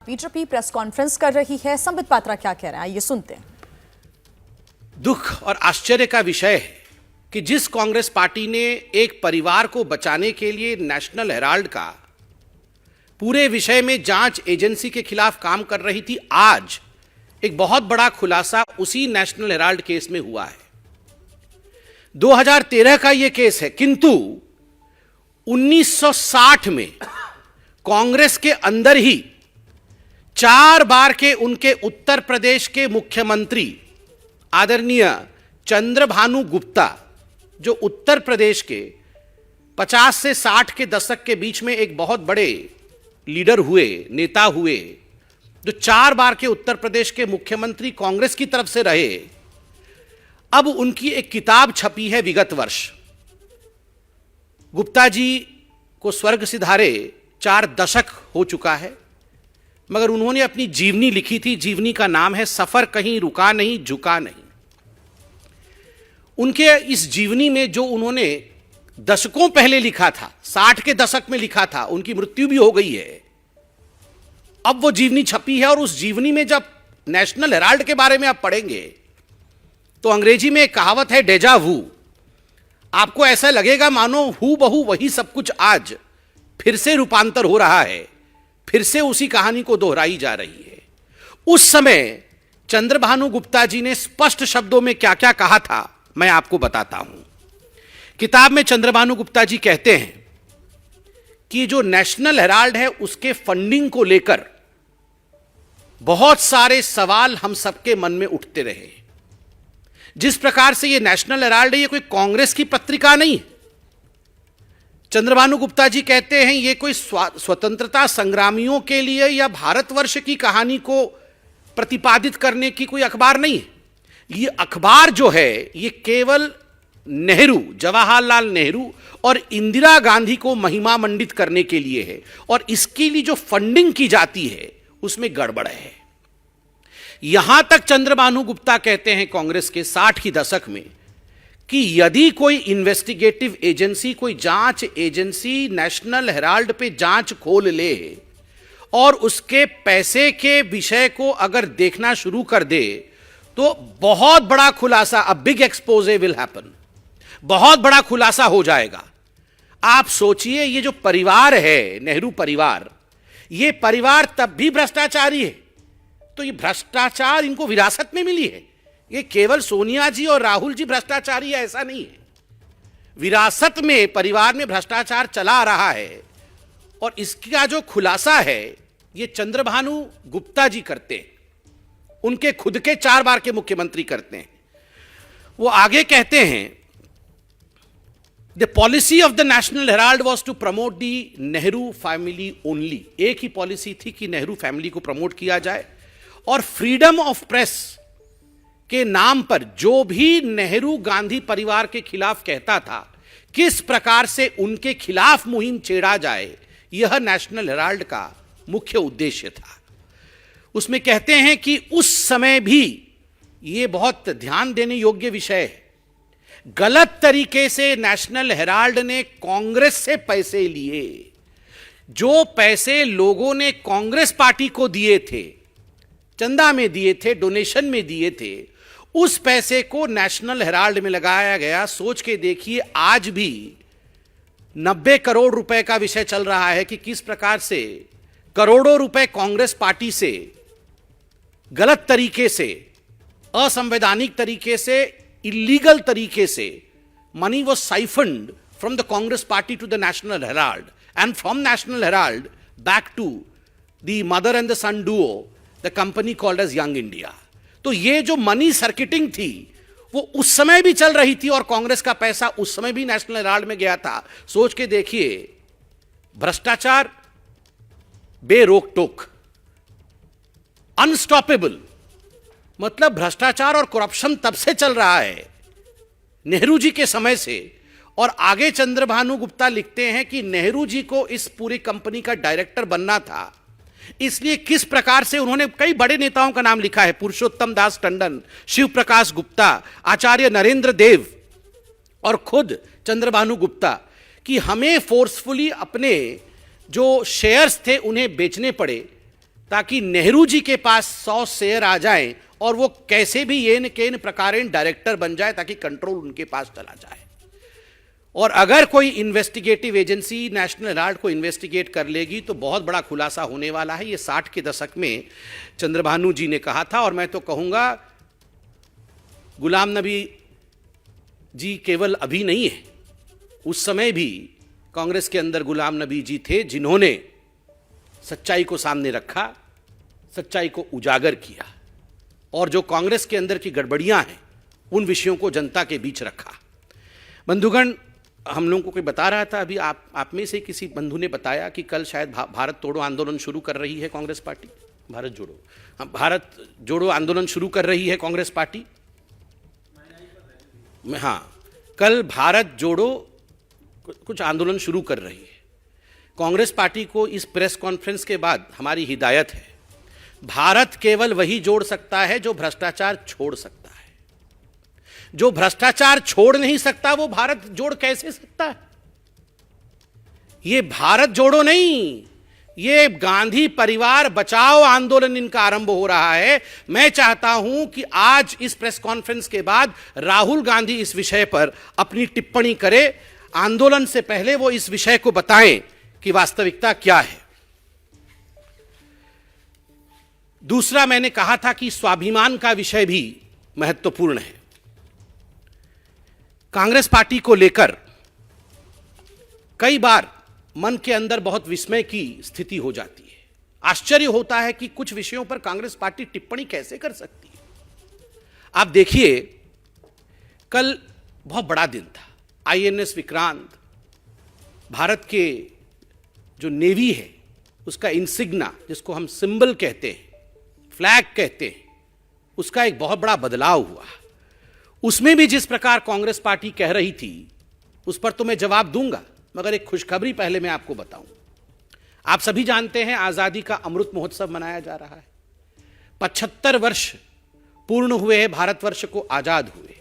BJP press conference कर रही है। संबित पात्रा क्या कह रहे हैं, आइए सुनते हैं। दुख और आश्चर्य का विषय है कि जिस कांग्रेस पार्टी ने एक परिवार को बचाने के लिए नेशनल हेराल्ड का पूरे विषय में जांच एजेंसी के खिलाफ काम कर रही थी, आज एक बहुत बड़ा खुलासा उसी नेशनल हेराल्ड केस में हुआ है। 2013 का यह केस है, किंतु 1960 में कांग्रेस के अंदर ही 4 बार के उनके उत्तर प्रदेश के मुख्यमंत्री आदरणीय चंद्रभानु गुप्ता, जो उत्तर प्रदेश के 50 से 60 के दशक के बीच में एक बहुत बड़े लीडर हुए, नेता हुए, जो 4 बार के उत्तर प्रदेश के मुख्यमंत्री कांग्रेस की तरफ से रहे, अब उनकी एक किताब छपी है विगत वर्ष। गुप्ता जी को स्वर्ग सिधारे 4 दशक हो चुका है, मगर उन्होंने अपनी जीवनी लिखी थी। जीवनी का नाम है सफर कहीं रुका नहीं, झुका नहीं। उनके इस जीवनी में जो उन्होंने दशकों पहले लिखा था, 60 के दशक में लिखा था, उनकी मृत्यु भी हो गई है, अब वो जीवनी छपी है। और उस जीवनी में जब नेशनल हेराल्ड के बारे में आप पढ़ेंगे तो अंग्रेजी में एक कहावत है, डेजा वू। आपको ऐसा लगेगा मानो हू बहू वही सब कुछ आज फिर से रूपांतर हो रहा है, फिर से उसी कहानी को दोहराई जा रही है। उस समय चंद्रभानु गुप्ता जी ने स्पष्ट शब्दों में क्या क्या कहा था, मैं आपको बताता हूं। किताब में चंद्रभानु गुप्ता जी कहते हैं कि जो नेशनल हेराल्ड है उसके फंडिंग को लेकर बहुत सारे सवाल हम सबके मन में उठते रहे। जिस प्रकार से ये नेशनल हेराल्ड है, ये कोई कांग्रेस की पत्रिका नहीं है। चंद्रभानु गुप्ता जी कहते हैं ये कोई स्वतंत्रता संग्रामियों के लिए या भारतवर्ष की कहानी को प्रतिपादित करने की कोई अखबार नहीं है। ये अखबार जो है ये केवल नेहरू, जवाहरलाल नेहरू और इंदिरा गांधी को महिमा मंडित करने के लिए है, और इसके लिए जो फंडिंग की जाती है उसमें गड़बड़ है। यहां तक चंद्रभानु गुप्ता कहते हैं कांग्रेस के 60 की दशक में कि यदि कोई इन्वेस्टिगेटिव एजेंसी, कोई जांच एजेंसी नेशनल हेराल्ड पे जांच खोल ले और उसके पैसे के विषय को अगर देखना शुरू कर दे तो बहुत बड़ा खुलासा, a big exposé will happen, बहुत बड़ा खुलासा हो जाएगा। आप सोचिए, ये जो परिवार है नेहरू परिवार, ये परिवार तब भी भ्रष्टाचारी है, तो ये भ्रष्टाचार इनको विरासत में मिली है। ये केवल सोनिया जी और राहुल जी भ्रष्टाचारी है ऐसा नहीं है, विरासत में परिवार में भ्रष्टाचार चला आ रहा है। और इसका जो खुलासा है ये चंद्रभानु गुप्ता जी करते हैं, उनके खुद के 4 बार के मुख्यमंत्री करते हैं। वो आगे कहते हैं, the policy of the national Herald was to promote the Nehru family only. एक ही पॉलिसी थी कि नेहरू फैमिली को प्रमोट किया जाए, और फ्रीडम ऑफ प्रेस के नाम पर जो भी नेहरू गांधी परिवार के खिलाफ कहता था, किस प्रकार से उनके खिलाफ मुहिम छेड़ा जाए, यह नेशनल हेराल्ड का मुख्य उद्देश्य था। उसमें कहते हैं कि उस समय भी, यह बहुत ध्यान देने योग्य विषय है, गलत तरीके से नेशनल हेराल्ड ने कांग्रेस से पैसे लिए। जो पैसे लोगों ने कांग्रेस पार्टी को दिए थे, चंदा में दिए थे, डोनेशन में दिए थे, उस पैसे को नेशनल हेराल्ड में लगाया गया। सोच के देखिए, आज भी 90 करोड़ रुपए का विषय चल रहा है कि किस प्रकार से करोड़ों रुपए कांग्रेस पार्टी से गलत तरीके से, असंवैधानिक तरीके से, इलीगल तरीके से money was siphoned from the Congress party to the national herald, and from national herald back to the mother and the son duo, the company called as young India. तो ये जो मनी सर्किटिंग थी वो उस समय भी चल रही थी, और कांग्रेस का पैसा उस समय भी नेशनल हेराल्ड में गया था। सोच के देखिए, भ्रष्टाचार बेरोक टोक, अनस्टॉपेबल, मतलब भ्रष्टाचार और करप्शन तब से चल रहा है, नेहरू जी के समय से। और आगे चंद्रभानु गुप्ता लिखते हैं कि नेहरू जी को इस पूरी कंपनी का डायरेक्टर बनना था, इसलिए किस प्रकार से उन्होंने कई बड़े नेताओं का नाम लिखा है, पुरुषोत्तम दास टंडन, शिव प्रकाश गुप्ता, आचार्य नरेंद्र देव और खुद चंद्रभानु गुप्ता, कि हमें फोर्सफुली अपने जो शेयर्स थे उन्हें बेचने पड़े, ताकि नेहरू जी के पास 100 शेयर आ जाएं और वो कैसे भी येन केन प्रकारेण डायरेक्टर बन जाए ताकि कंट्रोल उनके पास चला जाए। और अगर कोई इन्वेस्टिगेटिव एजेंसी नेशनल हेराल्ड को इन्वेस्टिगेट कर लेगी तो बहुत बड़ा खुलासा होने वाला है। ये 60 के दशक में चंद्रभानु जी ने कहा था, और मैं तो कहूंगा गुलाम नबी जी केवल अभी नहीं है, उस समय भी कांग्रेस के अंदर गुलाम नबी जी थे जिन्होंने सच्चाई को सामने रखा, सच्चाई को उजागर किया और जो कांग्रेस के अंदर की गड़बड़ियां हैं उन विषयों को जनता के बीच रखा। बंधुगण, हम लोगों को कोई बता रहा था अभी, आप में से किसी बंधु ने बताया कि कल शायद भारत तोड़ो आंदोलन शुरू कर रही है कांग्रेस पार्टी। भारत जोड़ो आंदोलन शुरू कर रही है कांग्रेस पार्टी। हाँ, कल भारत जोड़ो कुछ आंदोलन शुरू कर रही है कांग्रेस पार्टी को। इस प्रेस कॉन्फ्रेंस के बाद हमारी हिदायत है, भारत केवल वही जोड़ सकता है जो भ्रष्टाचार छोड़ सकता है। जो भ्रष्टाचार छोड़ नहीं सकता वो भारत जोड़ कैसे सकता है? ये भारत जोड़ो नहीं, ये गांधी परिवार बचाओ आंदोलन इनका आरंभ हो रहा है। मैं चाहता हूं कि आज इस प्रेस कॉन्फ्रेंस के बाद राहुल गांधी इस विषय पर अपनी टिप्पणी करे। आंदोलन से पहले वो इस विषय को बताएं कि वास्तविकता क्या है। दूसरा, मैंने कहा था कि स्वाभिमान का विषय भी महत्वपूर्ण है। कांग्रेस पार्टी को लेकर कई बार मन के अंदर बहुत विस्मय की स्थिति हो जाती है। आश्चर्य होता है कि कुछ विषयों पर कांग्रेस पार्टी टिप्पणी कैसे कर सकती है। आप देखिए, कल बहुत बड़ा दिन था। आईएनएस विक्रांत, भारत के जो नेवी है उसका इंसिग्ना, जिसको हम सिंबल कहते हैं, फ्लैग कहते हैं, उसका एक बहुत बड़ा बदलाव हुआ। उसमें भी जिस प्रकार कांग्रेस पार्टी कह रही थी उस पर तो मैं जवाब दूंगा, मगर एक खुशखबरी पहले मैं आपको बताऊं। आप सभी जानते हैं आजादी का अमृत महोत्सव मनाया जा रहा है। 75 वर्ष पूर्ण हुए हैं भारतवर्ष को आजाद हुए।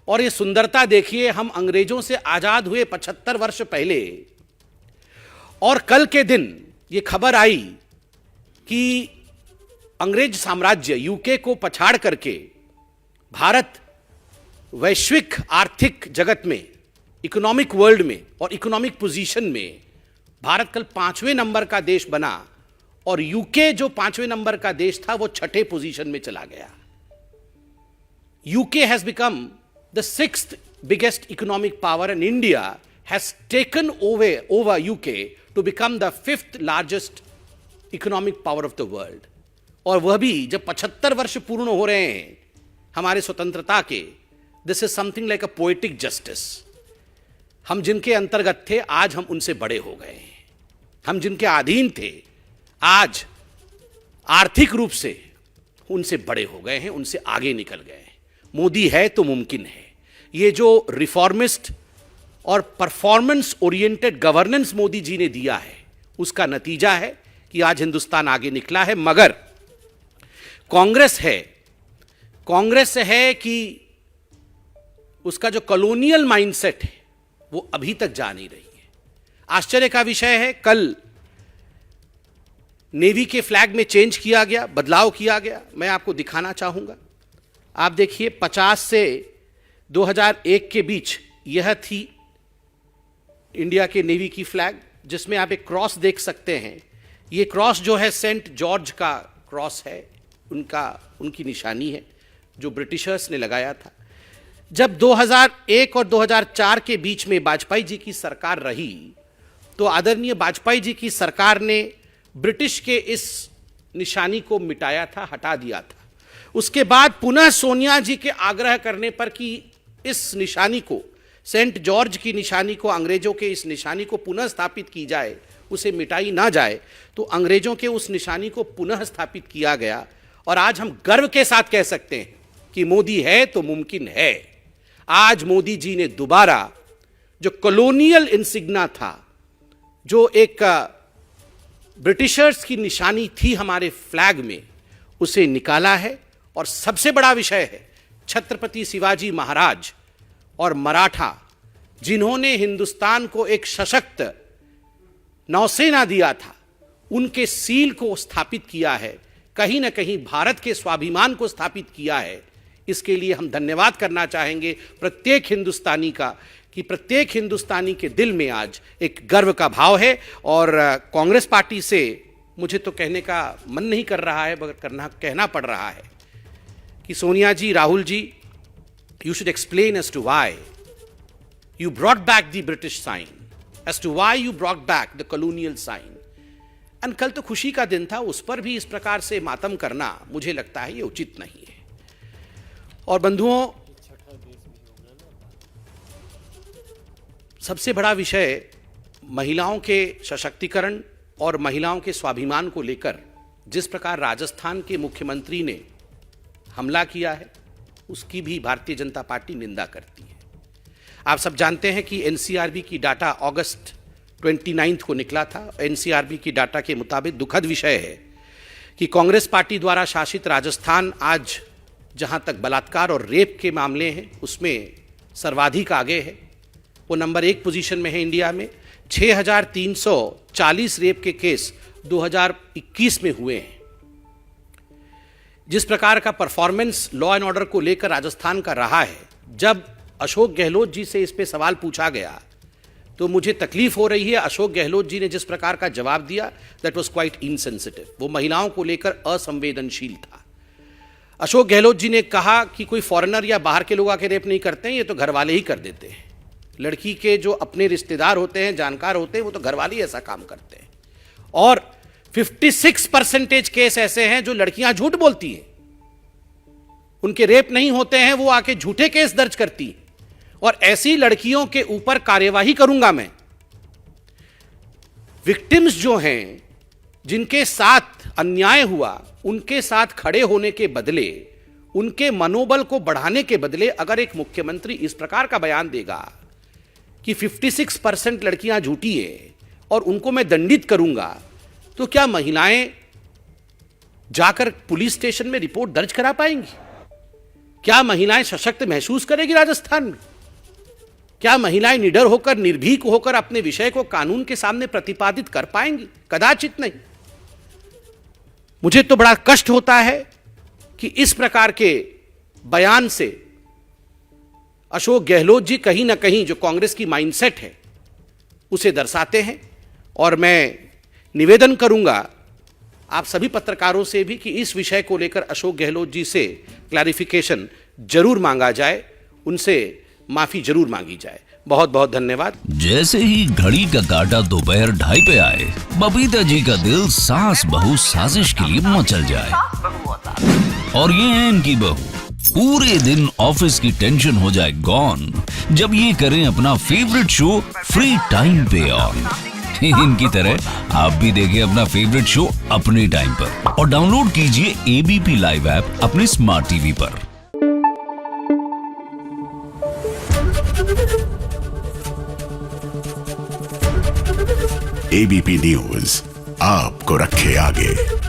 और ये सुंदरता देखिए, हम अंग्रेजों से आजाद हुए 75 वर्ष पहले, और कल के दिन ये खबर आई कि अंग्रेज साम्राज्य यूके को पछाड़ करके भारत वैश्विक आर्थिक जगत में, इकोनॉमिक वर्ल्ड में और इकोनॉमिक पोजीशन में भारत कल 5वें नंबर का देश बना, और यूके जो 5वें नंबर का देश था वो 6ठे पोजीशन में चला गया। UK has become the 6th biggest economic power, and India has taken over UK to become the 5th largest economic power of the world. और वह भी जब 75 वर्ष पूर्ण हो रहे हैं हमारे स्वतंत्रता के। This is something like a poetic justice. हम जिनके अंतर्गत थे आज हम उनसे बड़े हो गए हैं। हम जिनके अधीन थे आज आर्थिक रूप से उनसे बड़े हो गए हैं, उनसे आगे निकल गए हैं। मोदी है तो मुमकिन है। ये जो रिफॉर्मिस्ट और performance oriented governance Modi ji ने दिया है उसका नतीजा है कि आज हिंदुस्तान आगे निकला है। मगर कांग्रेस है कि उसका जो कॉलोनियल माइंडसेट है वो अभी तक जा नहीं रही है। आश्चर्य का विषय है, कल नेवी के फ्लैग में चेंज किया गया, बदलाव किया गया। मैं आपको दिखाना चाहूंगा। आप देखिए, 50 से 2001 के बीच यह थी इंडिया के नेवी की फ्लैग, जिसमें आप एक क्रॉस देख सकते हैं। ये क्रॉस जो है सेंट जॉर्ज का क्रॉस है, उनकी निशानी है जो ब्रिटिशर्स ने लगाया था। जब 2001 और 2004 के बीच में वाजपेयी जी की सरकार रही तो आदरणीय वाजपेयी जी की सरकार ने ब्रिटिश के इस निशानी को मिटाया था, हटा दिया था। उसके बाद पुनः सोनिया जी के आग्रह करने पर कि इस निशानी को, सेंट जॉर्ज की निशानी को, अंग्रेजों के इस निशानी को पुनः स्थापित की जाए, उसे मिटाई ना जाए, तो अंग्रेजों के उस निशानी को पुनः स्थापित किया गया। और आज हम गर्व के साथ कह सकते हैं कि मोदी है तो मुमकिन है। आज मोदी जी ने दोबारा जो कॉलोनियल इंसिग्ना था, जो एक ब्रिटिशर्स की निशानी थी हमारे फ्लैग में, उसे निकाला है। और सबसे बड़ा विषय है छत्रपति शिवाजी महाराज और मराठा, जिन्होंने हिंदुस्तान को एक सशक्त नौसेना दिया था, उनके सील को स्थापित किया है, कहीं ना कहीं भारत के स्वाभिमान को स्थापित किया है। इसके लिए हम धन्यवाद करना चाहेंगे प्रत्येक हिंदुस्तानी का, कि प्रत्येक हिंदुस्तानी के दिल में आज एक गर्व का भाव है। और कांग्रेस पार्टी से मुझे तो कहने का मन नहीं कर रहा है, मगर कहना पड़ रहा है कि सोनिया जी, Rahul ji, you should explain as to why you brought back the British sign, as to why you brought back the colonial sign. And कल तो खुशी का दिन था, उस पर भी इस प्रकार से मातम करना मुझे लगता है ये उचित नहीं है। और बंधुओं, सबसे बड़ा विषय महिलाओं के सशक्तिकरण और महिलाओं के स्वाभिमान को लेकर जिस प्रकार राजस्थान के मुख्यमंत्री ने हमला किया है, उसकी भी भारतीय जनता पार्टी निंदा करती है। आप सब जानते हैं कि एनसीआरबी की डाटा अगस्त 29 को निकला था। एनसीआरबी की डाटा के मुताबिक दुखद विषय है कि कांग्रेस पार्टी द्वारा शासित राजस्थान आज जहां तक बलात्कार और रेप के मामले हैं उसमें सर्वाधिक आगे है। वो नंबर 1 पोजीशन में है इंडिया में। 6,340 रेप के केस 2021 में हुए हैं। जिस प्रकार का परफॉर्मेंस लॉ एंड ऑर्डर को लेकर राजस्थान का रहा है, जब अशोक गहलोत जी से इस पे सवाल पूछा गया तो मुझे तकलीफ हो रही है। अशोक गहलोत जी ने जिस प्रकार का जवाब दिया, दैट वाज क्वाइट इनसेंसिटिव। वो महिलाओं को लेकर असंवेदनशील था। अशोक गहलोत जी ने कहा कि कोई फॉरेनर या बाहर के लोग आके रेप नहीं करते हैं, ये तो घर वाले ही कर देते हैं। लड़की के जो अपने रिश्तेदार होते हैं, जानकार होते हैं, वो तो घर वाले ही ऐसा काम करते हैं। और 56% केस ऐसे हैं जो लड़कियां झूठ बोलती हैं, उनके रेप नहीं होते हैं, वो आके झूठे केस दर्ज करती हैं। और ऐसी लड़कियों के ऊपर कार्यवाही करूंगा मैं। विक्टिम्स जो हैं, जिनके साथ अन्याय हुआ, उनके साथ खड़े होने के बदले, उनके मनोबल को बढ़ाने के बदले अगर एक मुख्यमंत्री इस प्रकार का बयान देगा कि 56% लड़कियां झूठी है और उनको मैं दंडित करूंगा, तो क्या महिलाएं जाकर पुलिस स्टेशन में रिपोर्ट दर्ज करा पाएंगी? क्या महिलाएं सशक्त महसूस करेगी राजस्थान में? क्या महिलाएं निडर होकर, निर्भीक होकर अपने विषय को कानून के सामने प्रतिपादित कर पाएंगी? कदाचित नहीं। मुझे तो बड़ा कष्ट होता है कि इस प्रकार के बयान से अशोक गहलोत जी कहीं ना कहीं जो कांग्रेस की माइंडसेट है उसे दर्शाते हैं। और मैं निवेदन करूंगा आप सभी पत्रकारों से भी कि इस विषय को लेकर अशोक गहलोत जी से क्लैरिफिकेशन जरूर मांगा जाए, उनसे माफी जरूर मांगी जाए। बहुत बहुत धन्यवाद। जैसे ही घड़ी का काटा दोपहर 2:30 पे आए, बबीता जी का दिल सास बहू साजिश के लिए मचल जाए। और ये है इनकी बहू, पूरे दिन ऑफिस की टेंशन हो जाए गॉन जब ये करें अपना फेवरेट शो फ्री टाइम पे ऑन। इनकी तरह आप भी देखिए अपना फेवरेट शो अपने टाइम पर और डाउनलोड कीजिए एबीपी लाइव ऐप अपने स्मार्ट टीवी पर। एबीपी न्यूज आपको रखे आगे।